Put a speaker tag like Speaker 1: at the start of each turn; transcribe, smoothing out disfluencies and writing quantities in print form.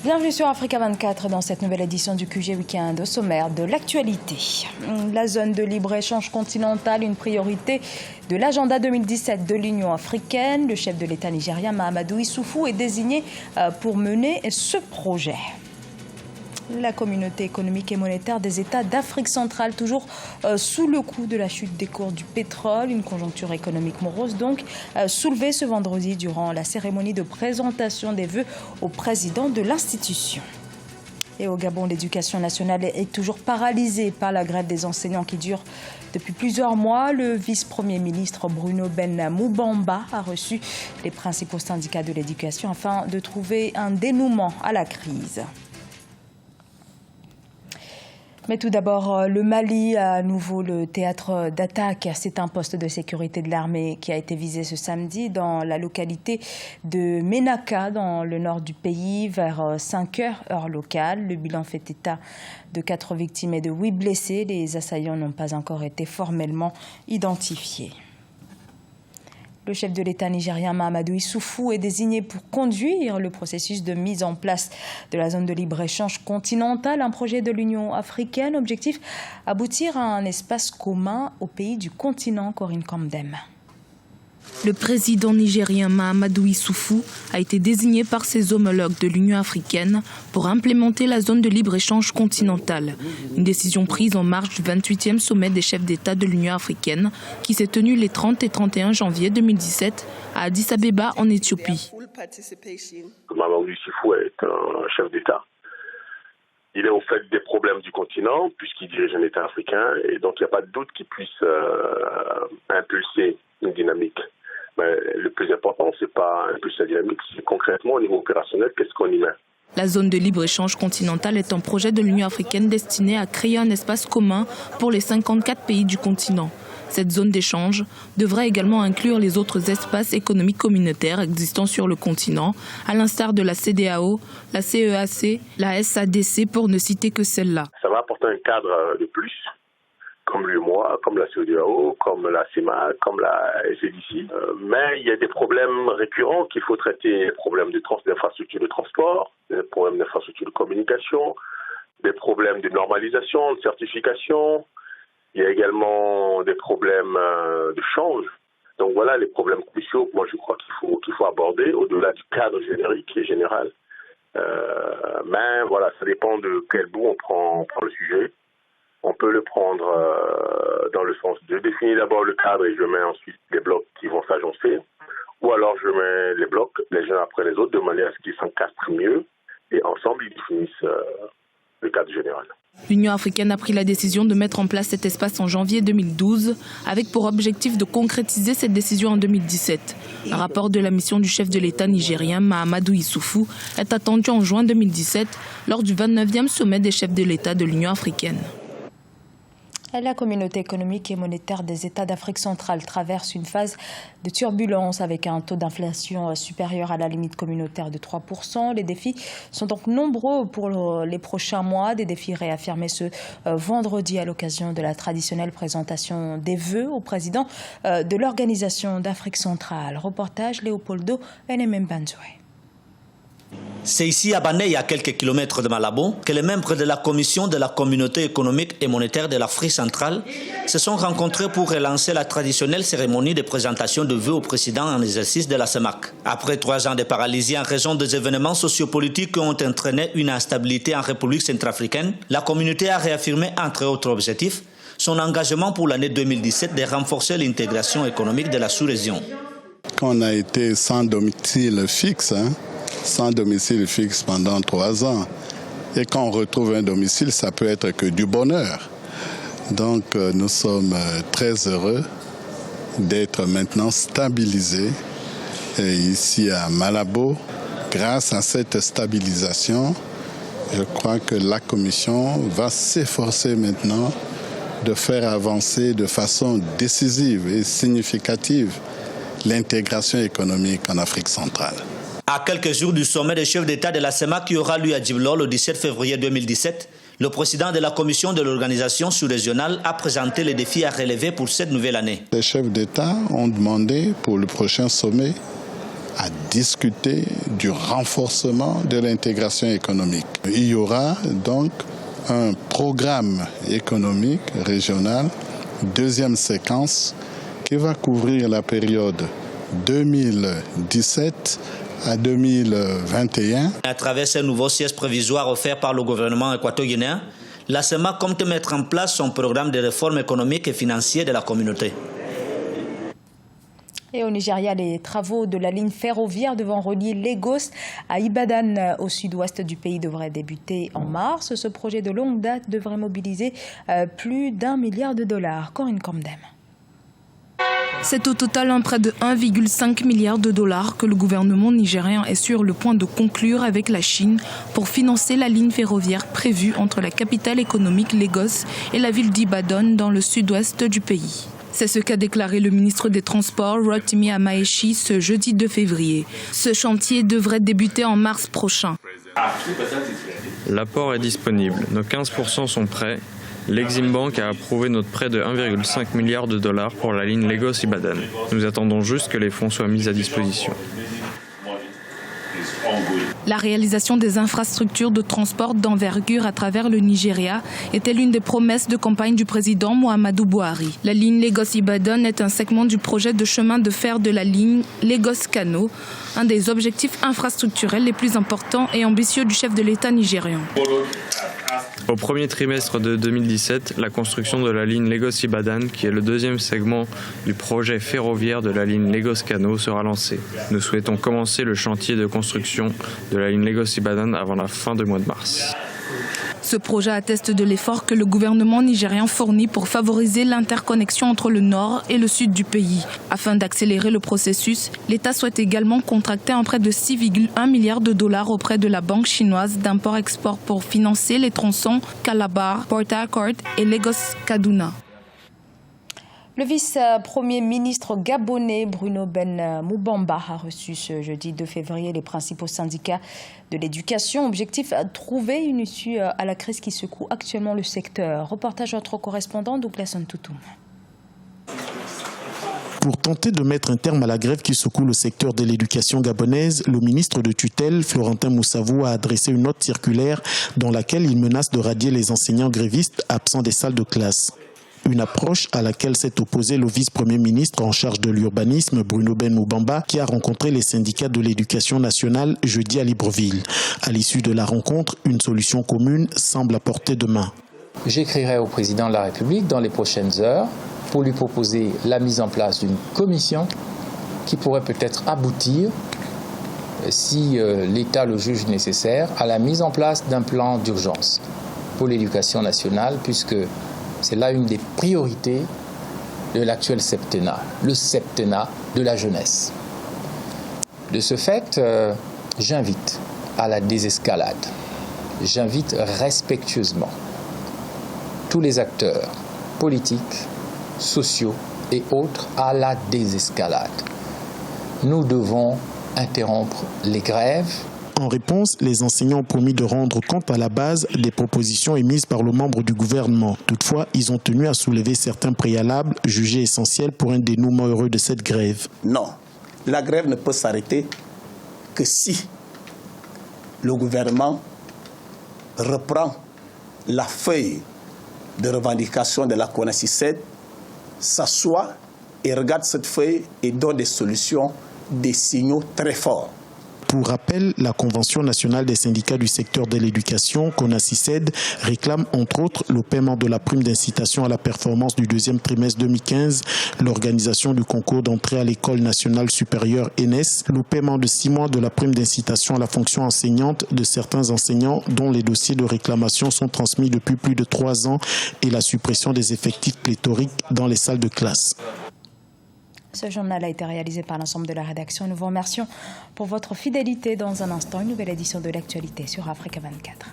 Speaker 1: Bienvenue sur Africa 24 dans cette nouvelle édition du QG Week-end au sommaire de l'actualité. La zone de libre-échange continentale, une priorité de l'agenda 2017 de l'Union africaine. Le chef de l'État nigérien Mahamadou Issoufou est désigné pour mener ce projet. La communauté économique et monétaire des États d'Afrique centrale, toujours sous le coup de la chute des cours du pétrole, une conjoncture économique morose donc, soulevée ce vendredi durant la cérémonie de présentation des vœux au président de l'institution. Et au Gabon, l'éducation nationale est toujours paralysée par la grève des enseignants qui dure depuis plusieurs mois. Le vice-premier ministre Bruno Ben Moubamba a reçu les principaux syndicats de l'éducation afin de trouver un dénouement à la crise. Mais tout d'abord, le Mali, à nouveau le théâtre d'attaque. C'est un poste de sécurité de l'armée qui a été visé ce samedi dans la localité de Ménaka, dans le nord du pays, vers 5 heures, heure locale. Le bilan fait état de 4 victimes et de 8 blessés. Les assaillants n'ont pas encore été formellement identifiés. Le chef de l'État nigérien Mahamadou Issoufou est désigné pour conduire le processus de mise en place de la zone de libre-échange continentale, un projet de l'Union africaine. Objectif, aboutir à un espace commun aux pays du continent. Corinne Kamdem.
Speaker 2: Le président nigérien Mahamadou Issoufou a été désigné par ses homologues de l'Union africaine pour implémenter la zone de libre-échange continentale. Une décision prise en marge du 28e sommet des chefs d'État de l'Union africaine qui s'est tenu les 30 et 31 janvier 2017 à Addis Abeba en Éthiopie.
Speaker 3: Mahamadou Issoufou est un chef d'État. Il est au fait des problèmes du continent puisqu'il dirige un État africain et donc il n'y a pas de doute qu'il puisse impulser une dynamique. Mais le plus important, ce n'est pas impulser la dynamique, c'est concrètement au niveau opérationnel, qu'est-ce qu'on y met.
Speaker 2: La zone de libre-échange continentale est un projet de l'Union africaine destiné à créer un espace commun pour les 54 pays du continent. Cette zone d'échange devrait également inclure les autres espaces économiques communautaires existants sur le continent, à l'instar de la CEDEAO, la CEAC, la SADC, pour ne citer que celle-là.
Speaker 3: Ça va apporter un cadre de plus, comme l'UEMOA, comme la CEDEAO, comme la CEMAC, comme la SADC. Mais il y a des problèmes récurrents qu'il faut traiter. Des problèmes d'infrastructure de transport, des problèmes d'infrastructure de communication, des problèmes de normalisation, de certification. Il y a également des problèmes de change. Donc voilà les problèmes cruciaux que moi je crois qu'il faut aborder au-delà du cadre générique et général. Mais voilà, ça dépend de quel bout on prend le sujet. On peut le prendre dans le sens de définir d'abord le cadre et je mets ensuite les blocs qui vont s'agencer. Ou alors je mets les blocs les uns après les autres de manière à ce qu'ils s'encastrent mieux et ensemble ils définissent le cadre général.
Speaker 2: L'Union africaine a pris la décision de mettre en place cet espace en janvier 2012 avec pour objectif de concrétiser cette décision en 2017. Un rapport de la mission du chef de l'État nigérien Mahamadou Issoufou est attendu en juin 2017 lors du 29e sommet des chefs de l'État de l'Union africaine.
Speaker 1: La communauté économique et monétaire des États d'Afrique centrale traverse une phase de turbulence avec un taux d'inflation supérieur à la limite communautaire de 3%. Les défis sont donc nombreux pour les prochains mois. Des défis réaffirmés ce vendredi à l'occasion de la traditionnelle présentation des vœux au président de l'Organisation d'Afrique centrale. Reportage Léopoldo Nmbanzoué.
Speaker 4: C'est ici à Bané, à quelques kilomètres de Malabo, que les membres de la commission de la communauté économique et monétaire de l'Afrique centrale se sont rencontrés pour relancer la traditionnelle cérémonie de présentation de vœux au président en exercice de la CEMAC. Après 3 ans de paralysie en raison des événements sociopolitiques qui ont entraîné une instabilité en République centrafricaine, la communauté a réaffirmé, entre autres objectifs, son engagement pour l'année 2017 de renforcer l'intégration économique de la sous-région.
Speaker 5: Quand on a été sans domicile fixe, sans domicile fixe pendant 3 ans. Et quand on retrouve un domicile, ça peut être que du bonheur. Donc nous sommes très heureux d'être maintenant stabilisés ici à Malabo. Grâce à cette stabilisation, je crois que la Commission va s'efforcer maintenant de faire avancer de façon décisive et significative l'intégration économique en Afrique centrale.
Speaker 4: À quelques jours du sommet des chefs d'État de la CEMAC qui aura lieu à Djibouti le 17 février 2017, le président de la commission de l'organisation sous-régionale a présenté les défis à relever pour cette nouvelle année.
Speaker 5: Les chefs d'État ont demandé pour le prochain sommet à discuter du renforcement de l'intégration économique. Il y aura donc un programme économique régional, deuxième séquence, qui va couvrir la période 2017 à 2021.
Speaker 4: À travers ces nouveaux sièges provisoires offerts par le gouvernement équato-guinéen, la CEMAC compte mettre en place son programme de réforme économique et financière de la communauté.
Speaker 1: Et au Nigeria, les travaux de la ligne ferroviaire devant relier Lagos à Ibadan au sud-ouest du pays devraient débuter en mars. Ce projet de longue date devrait mobiliser plus d'1 milliard de dollars. Corinne Comdem.
Speaker 2: C'est au total un prêt de 1,5 milliard de dollars que le gouvernement nigérien est sur le point de conclure avec la Chine pour financer la ligne ferroviaire prévue entre la capitale économique Lagos et la ville d'Ibadan dans le sud-ouest du pays. C'est ce qu'a déclaré le ministre des Transports, Rotimi Amaechi, ce jeudi 2 février. Ce chantier devrait débuter en mars prochain.
Speaker 6: L'apport est disponible. Nos 15% sont prêts. L'Exim Bank a approuvé notre prêt de 1,5 milliard de dollars pour la ligne Lagos-Ibadan. Nous attendons juste que les fonds soient mis à disposition.
Speaker 2: La réalisation des infrastructures de transport d'envergure à travers le Nigeria était l'une des promesses de campagne du président Muhammadu Buhari. La ligne Lagos-Ibadan est un segment du projet de chemin de fer de la ligne Lagos-Kano, un des objectifs infrastructurels les plus importants et ambitieux du chef de l'État nigérian.
Speaker 6: Au premier trimestre de 2017, la construction de la ligne Lagos-Ibadan, qui est le deuxième segment du projet ferroviaire de la ligne Lagos-Kano, sera lancée. Nous souhaitons commencer le chantier de construction de la ligne Lagos-Ibadan avant la fin du mois de mars.
Speaker 2: Ce projet atteste de l'effort que le gouvernement nigérien fournit pour favoriser l'interconnexion entre le nord et le sud du pays. Afin d'accélérer le processus, l'État souhaite également contracter un prêt de 6,1 milliards de dollars auprès de la banque chinoise d'import-export pour financer les tronçons Calabar, Port Harcourt et Lagos-Kaduna.
Speaker 1: Le vice-premier ministre gabonais Bruno Ben Moubamba a reçu ce jeudi 2 février les principaux syndicats de l'éducation. Objectif, trouver une issue à la crise qui secoue actuellement le secteur. Reportage de notre correspondant Douglas Ntoutoum.
Speaker 7: Pour tenter de mettre un terme à la grève qui secoue le secteur de l'éducation gabonaise, le ministre de tutelle, Florentin Moussavou, a adressé une note circulaire dans laquelle il menace de radier les enseignants grévistes absents des salles de classe. Une approche à laquelle s'est opposé le vice-premier ministre en charge de l'urbanisme, Bruno Ben Moubamba, qui a rencontré les syndicats de l'éducation nationale jeudi à Libreville. À l'issue de la rencontre, une solution commune semble à portée de main.
Speaker 8: J'écrirai au président de la République dans les prochaines heures pour lui proposer la mise en place d'une commission qui pourrait peut-être aboutir, si l'État le juge nécessaire, à la mise en place d'un plan d'urgence pour l'éducation nationale, puisque c'est là une des priorités de l'actuel septennat, le septennat de la jeunesse. De ce fait, j'invite à la désescalade. J'invite respectueusement tous les acteurs politiques, sociaux et autres à la désescalade. Nous devons interrompre les grèves.
Speaker 7: En réponse, les enseignants ont promis de rendre compte à la base des propositions émises par le membre du gouvernement. Toutefois, ils ont tenu à soulever certains préalables jugés essentiels pour un dénouement heureux de cette grève.
Speaker 9: Non, la grève ne peut s'arrêter que si le gouvernement reprend la feuille de revendication de la CONACYSED, s'assoit et regarde cette feuille et donne des solutions, des signaux très forts.
Speaker 7: Pour rappel, la Convention nationale des syndicats du secteur de l'éducation, CONACYSED, réclame entre autres le paiement de la prime d'incitation à la performance du deuxième trimestre 2015, l'organisation du concours d'entrée à l'école nationale supérieure ENES, le paiement de 6 mois de la prime d'incitation à la fonction enseignante de certains enseignants dont les dossiers de réclamation sont transmis depuis plus de 3 ans et la suppression des effectifs pléthoriques dans les salles de classe.
Speaker 1: Ce journal a été réalisé par l'ensemble de la rédaction. Nous vous remercions pour votre fidélité. Dans un instant, une nouvelle édition de l'actualité sur Africa 24.